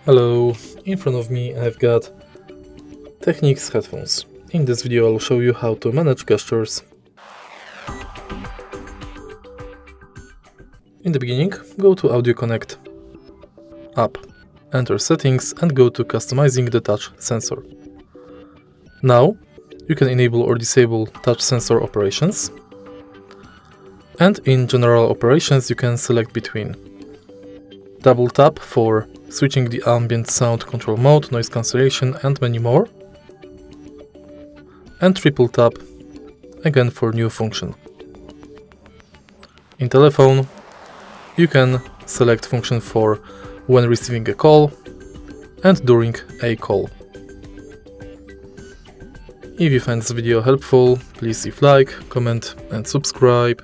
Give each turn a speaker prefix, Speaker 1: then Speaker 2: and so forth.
Speaker 1: Hello, in front of me I've got Technics headphones. In this video I'll show you how to manage gestures. In the beginning, go to Audio Connect app, enter Settings and go to Customizing the touch sensor. Now you can enable or disable touch sensor operations, and in General Operations you can select between double tap for switching the ambient sound control mode, noise cancellation and many more, and triple tap again for new function. In telephone you can select function for when receiving a call and during a call. If you find this video helpful, please leave like, comment and subscribe.